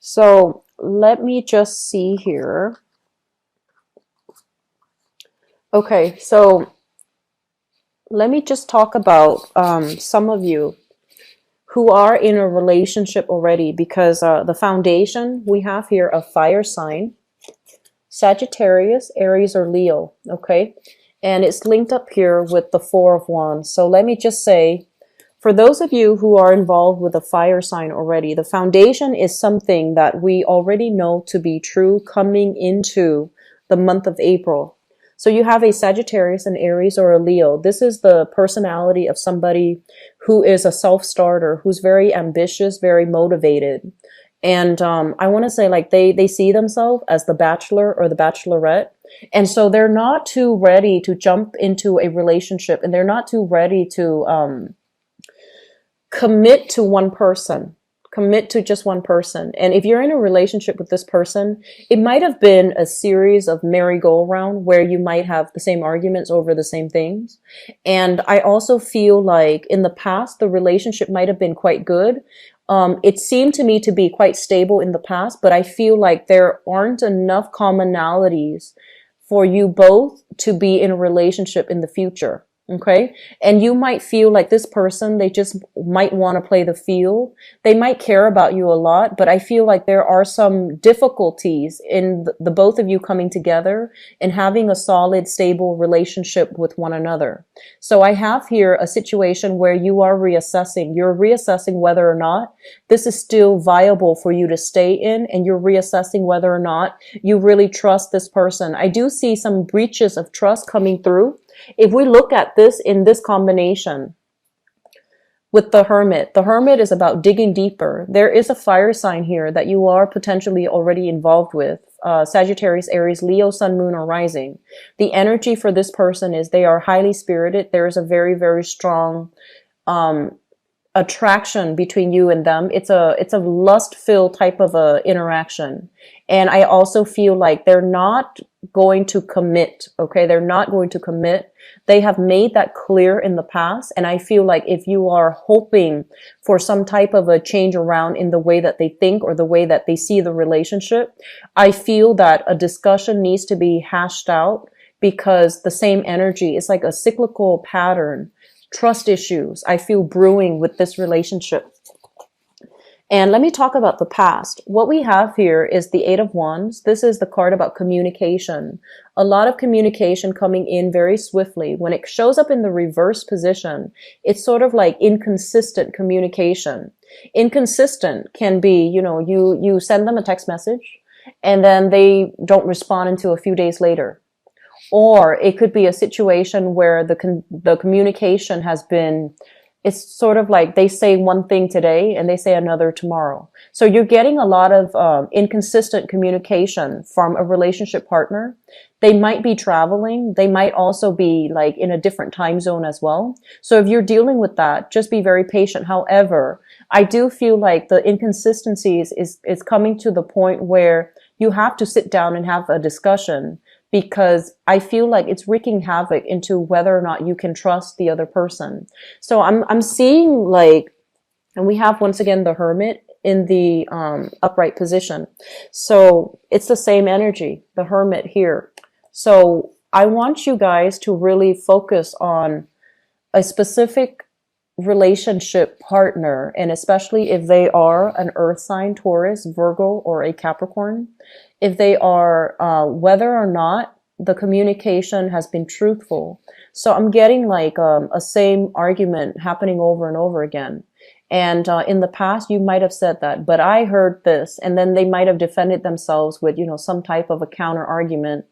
So let me just see here. Okay, so let me just talk about some of you who are in a relationship already, because the foundation we have here, a fire sign, Sagittarius, Aries, or Leo, okay? And it's linked up here with the Four of Wands. So let me just say, for those of you who are involved with a fire sign already, the foundation is something that we already know to be true coming into the month of April. So you have a Sagittarius, an Aries, or a Leo. This is the personality of somebody who is a self-starter, who's very ambitious, very motivated. And I want to say, like, they see themselves as the bachelor or the bachelorette. And so they're not too ready to jump into a relationship, and they're not too ready to commit to one person, commit to just one person. And if you're in a relationship with this person, it might have been a series of merry-go-round where you might have the same arguments over the same things. And I also feel like in the past, the relationship might have been quite good. It seemed to me to be quite stable in the past, but I feel like there aren't enough commonalities for you both to be in a relationship in the future. Okay. And you might feel like this person, they just might want to play the field. They might care about you a lot, but I feel like there are some difficulties in the both of you coming together and having a solid, stable relationship with one another. So I have here a situation where you are reassessing. You're reassessing whether or not this is still viable for you to stay in, and you're reassessing whether or not you really trust this person. I do see some breaches of trust coming through. If we look at this in this combination with the Hermit is about digging deeper. There is a fire sign here that you are potentially already involved with. Sagittarius, Aries, Leo, Sun, Moon, or Rising. The energy for this person is they are highly spirited. There is a very, very strong attraction between you and them. It's a lust-filled type of a interaction. And I also feel like they're not going to commit, okay? They're not going to commit. They have made that clear in the past. And I feel like if you are hoping for some type of a change around in the way that they think or the way that they see the relationship, I feel that a discussion needs to be hashed out, because the same energy is like a cyclical pattern. Trust issues I feel brewing with this relationship. And let me talk about the past. What we have here is the Eight of Wands. This is the card about communication. A lot of communication coming in very swiftly. When it shows up in the reverse position, it's sort of like inconsistent communication. Inconsistent can be, you send them a text message and then they don't respond until a few days later. Or it could be a situation where the communication has been, it's sort of like they say one thing today and they say another tomorrow. So you're getting a lot of inconsistent communication from a relationship partner. They might be traveling. They might also be like in a different time zone as well. So if you're dealing with that, just be very patient. However, I do feel like the inconsistencies is coming to the point where you have to sit down and have a discussion, because I feel like it's wreaking havoc into whether or not you can trust the other person. So I'm seeing like, and we have once again the Hermit in the upright position. So it's the same energy, the Hermit here. So I want you guys to really focus on a specific relationship partner, and especially if they are an earth sign, Taurus, Virgo, or a Capricorn, if they are, whether or not the communication has been truthful. So I'm getting like a same argument happening over and over again. And in the past, you might have said that, but I heard this, and then they might have defended themselves with, some type of a counter argument.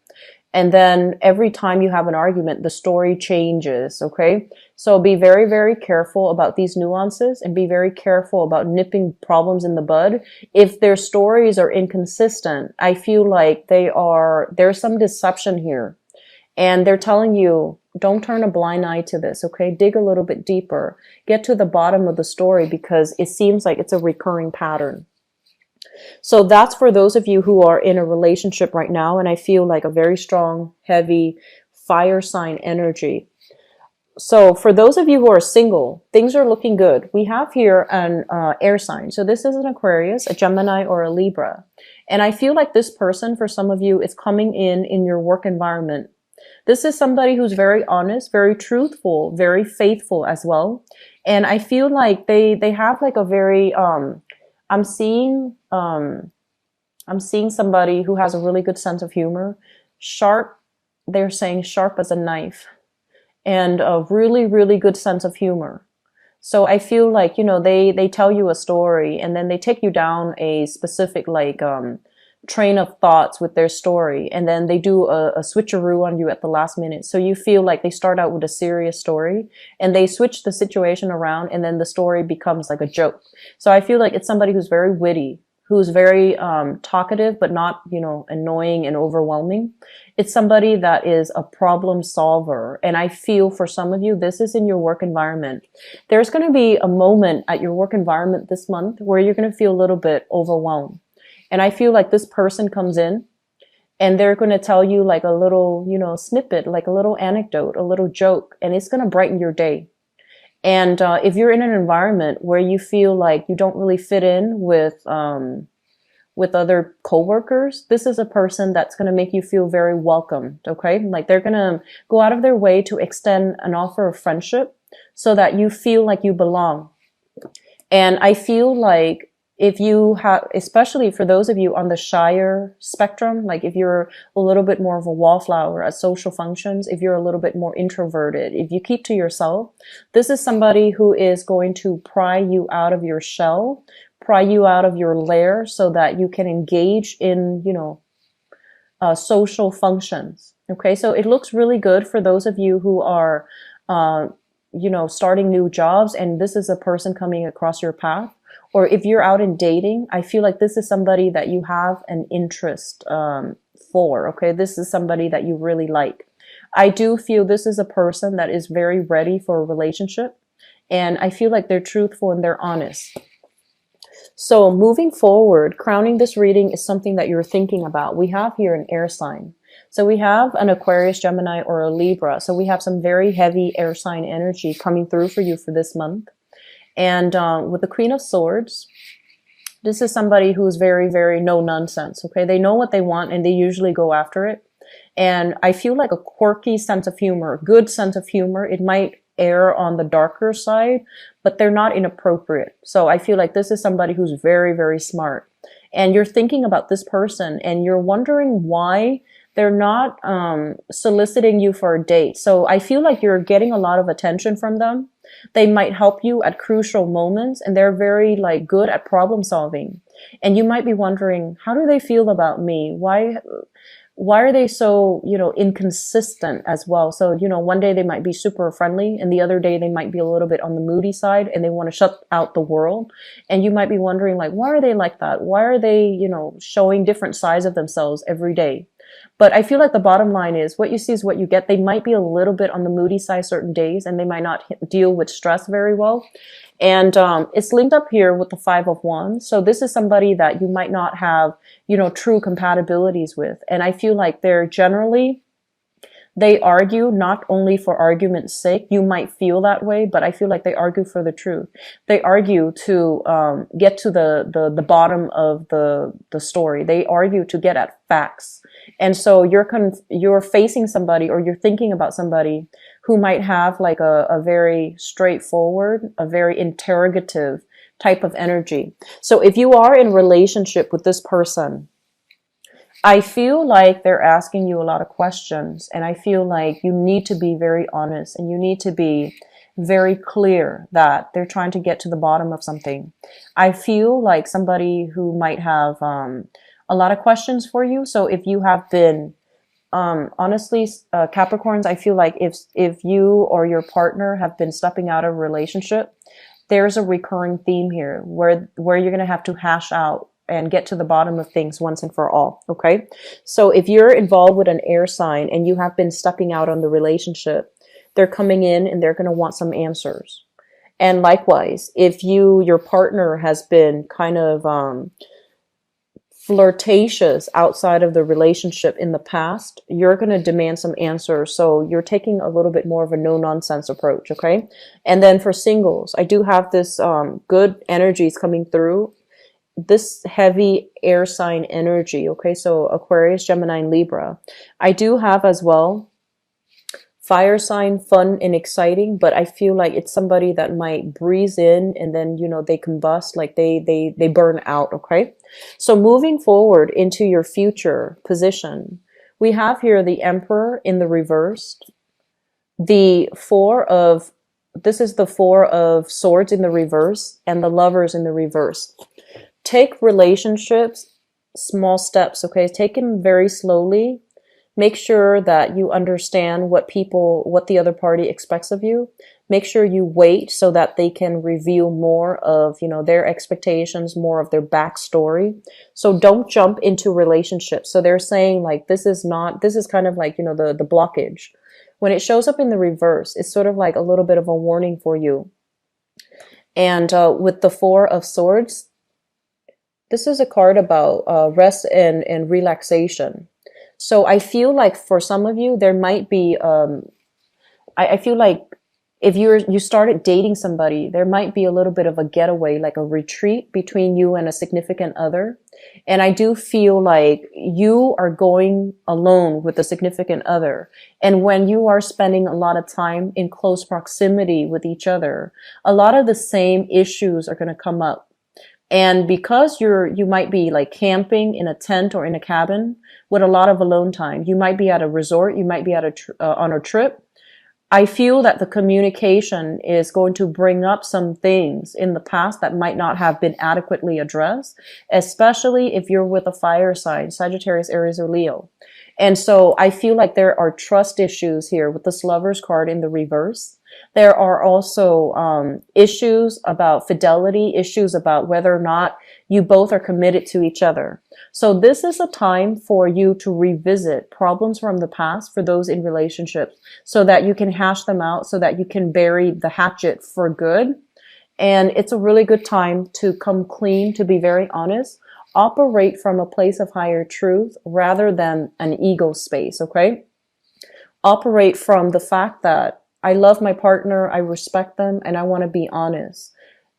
And then every time you have an argument, the story changes, okay? So be very, very careful about these nuances, and be very careful about nipping problems in the bud. If their stories are inconsistent, I feel like there's some deception here. And they're telling you, don't turn a blind eye to this, okay? Dig a little bit deeper. Get to the bottom of the story, because it seems like it's a recurring pattern. So that's for those of you who are in a relationship right now, and I feel like a very strong, heavy fire sign energy. So for those of you who are single, things are looking good. We have here an air sign. So this is an Aquarius, a Gemini, or a Libra. And I feel like this person, for some of you, is coming in your work environment. This is somebody who's very honest, very truthful, very faithful as well. And I feel like they have like a very I'm seeing somebody who has a really good sense of humor, sharp, they're saying sharp as a knife, and a really, really good sense of humor. So I feel like, you know, they tell you a story and then they take you down a specific like train of thoughts with their story, and then they do a switcheroo on you at the last minute. So you feel like they start out with a serious story and they switch the situation around, and then the story becomes like a joke. So I feel like it's somebody who's very witty, who's very talkative, but not, you know, annoying and overwhelming. It's somebody that is a problem solver. And I feel for some of you, this is in your work environment. There's going to be a moment at your work environment this month where you're going to feel a little bit overwhelmed. And I feel like this person comes in and they're going to tell you like a little, you know, snippet, like a little anecdote, a little joke, and it's going to brighten your day. And if you're in an environment where you feel like you don't really fit in with other coworkers, this is a person that's going to make you feel very welcomed. Okay, like they're going to go out of their way to extend an offer of friendship so that you feel like you belong. And I feel like if you have, especially for those of you on the shyer spectrum, like if you're a little bit more of a wallflower at social functions, if you're a little bit more introverted, if you keep to yourself, this is somebody who is going to pry you out of your shell, pry you out of your lair so that you can engage in, you know, social functions. Okay, so it looks really good for those of you who are, you know, starting new jobs, and this is a person coming across your path. Or if you're out in dating, I feel like this is somebody that you have an interest for, okay? This is somebody that you really like. I do feel this is a person that is very ready for a relationship, and I feel like they're truthful and they're honest. So moving forward, crowning this reading is something that you're thinking about. We have here an air sign. So we have an Aquarius, Gemini, or a Libra. So we have some very heavy air sign energy coming through for you for this month. And with the Queen of Swords, this is somebody who's very, very no nonsense. Okay, they know what they want and they usually go after it. And I feel like a quirky sense of humor, good sense of humor. It might err on the darker side, but they're not inappropriate. So I feel like this is somebody who's very, very smart. And you're thinking about this person and you're wondering why they're not soliciting you for a date. So I feel like you're getting a lot of attention from them. They might help you at crucial moments, and they're very like good at problem solving. And you might be wondering, how do they feel about me? Why are they so, you know, inconsistent as well? So, you know, one day they might be super friendly and the other day they might be a little bit on the moody side and they want to shut out the world. And you might be wondering, like, why are they like that? Why are they, you know, showing different sides of themselves every day? But I feel like the bottom line is what you see is what you get. They might be a little bit on the moody side certain days, and they might not deal with stress very well. And it's linked up here with the Five of Wands. So this is somebody that you might not have, you know, true compatibilities with. And I feel like they're generally, they argue not only for argument's sake. You might feel that way, but I feel like they argue for the truth. They argue to get to the bottom of the story. They argue to get at facts. And so you're facing somebody, or you're thinking about somebody who might have like a very straightforward, a very interrogative type of energy. So if you are in relationship with this person, I feel like they're asking you a lot of questions, and I feel like you need to be very honest and you need to be very clear that they're trying to get to the bottom of something. I feel like somebody who might have a lot of questions for you. So if you have been, honestly, Capricorns, I feel like if you or your partner have been stepping out of a relationship, there's a recurring theme here where you're going to have to hash out and get to the bottom of things once and for all. Okay. So if you're involved with an air sign and you have been stepping out on the relationship, they're coming in and they're going to want some answers. And likewise, if your partner has been kind of, flirtatious outside of the relationship in the past, you're going to demand some answers. So you're taking a little bit more of a no nonsense approach. Okay. And then for singles, I do have this good energies coming through, this heavy air sign energy. Okay. So Aquarius, Gemini, and Libra. I do have as well fire sign, fun and exciting, but I feel like it's somebody that might breeze in and then, you know, they combust, like they burn out. Okay. So moving forward into your future position, we have here the Emperor in the reverse, this is the Four of Swords in the reverse, and the Lovers in the reverse. Take relationships, small steps. Okay. Take them very slowly. Make sure that you understand what the other party expects of you. Make sure you wait so that they can reveal more of, you know, their expectations, more of their backstory. So don't jump into relationships. So they're saying like, this is kind of like, you know, the blockage. When it shows up in the reverse, it's sort of like a little bit of a warning for you. And with the Four of Swords, this is a card about rest and relaxation. So I feel like for some of you, there might be, I feel like if you started dating somebody, there might be a little bit of a getaway, like a retreat between you and a significant other. And I do feel like you are going alone with a significant other. And when you are spending a lot of time in close proximity with each other, a lot of the same issues are going to come up. And because you might be like camping in a tent or in a cabin with a lot of alone time, you might be at a resort, you might be at on a trip. I feel that the communication is going to bring up some things in the past that might not have been adequately addressed, especially if you're with a fire sign, Sagittarius, Aries, or Leo. And so I feel like there are trust issues here with this Lovers card in the reverse. There are also issues about fidelity, issues about whether or not you both are committed to each other. So this is a time for you to revisit problems from the past for those in relationships so that you can hash them out, so that you can bury the hatchet for good. And it's a really good time to come clean, to be very honest. Operate from a place of higher truth rather than an ego space, okay? Operate from the fact that I love my partner, I respect them, and I want to be honest.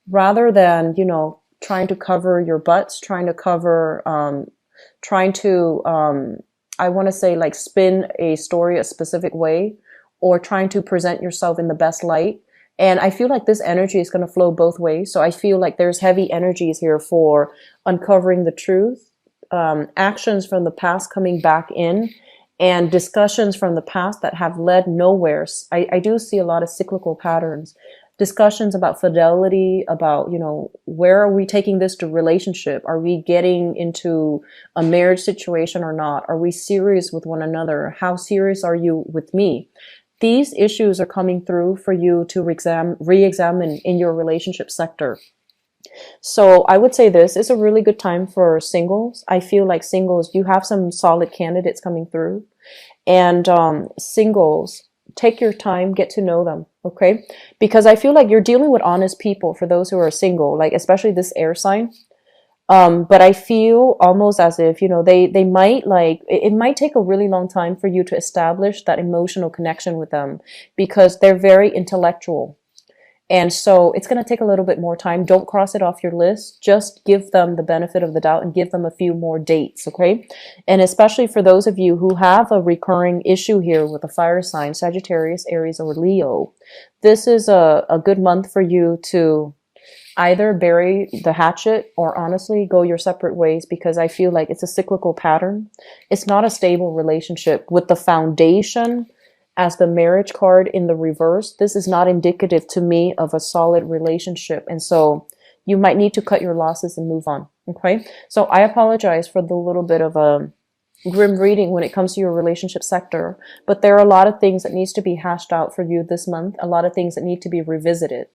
Rather than, you know, trying to cover your butts, trying to I want to say like spin a story a specific way, or trying to present yourself in the best light. And I feel like this energy is going to flow both ways. So I feel like there's heavy energies here for uncovering the truth, actions from the past coming back in, and discussions from the past that have led nowhere. I do see a lot of cyclical patterns. Discussions about fidelity, about, you know, where are we taking this to relationship? Are we getting into a marriage situation or not? Are we serious with one another? How serious are you with me? These issues are coming through for you to re-examine in your relationship sector. So I would say this is a really good time for singles. I feel like singles, you have some solid candidates coming through. And singles, take your time, get to know them, okay? Because I feel like you're dealing with honest people for those who are single, like especially this air sign. But I feel almost as if, you know, they might like, it might take a really long time for you to establish that emotional connection with them because they're very intellectual. And so it's going to take a little bit more time. Don't cross it off your list. Just give them the benefit of the doubt and give them a few more dates, okay? And especially for those of you who have a recurring issue here with a fire sign, Sagittarius, Aries, or Leo, this is a good month for you to either bury the hatchet or honestly go your separate ways, because I feel like it's a cyclical pattern. It's not a stable relationship. With the foundation as the marriage card in the reverse, this is not indicative to me of a solid relationship. And so you might need to cut your losses and move on. Okay. So I apologize for the little bit of a grim reading when it comes to your relationship sector, but there are a lot of things that needs to be hashed out for you this month, a lot of things that need to be revisited.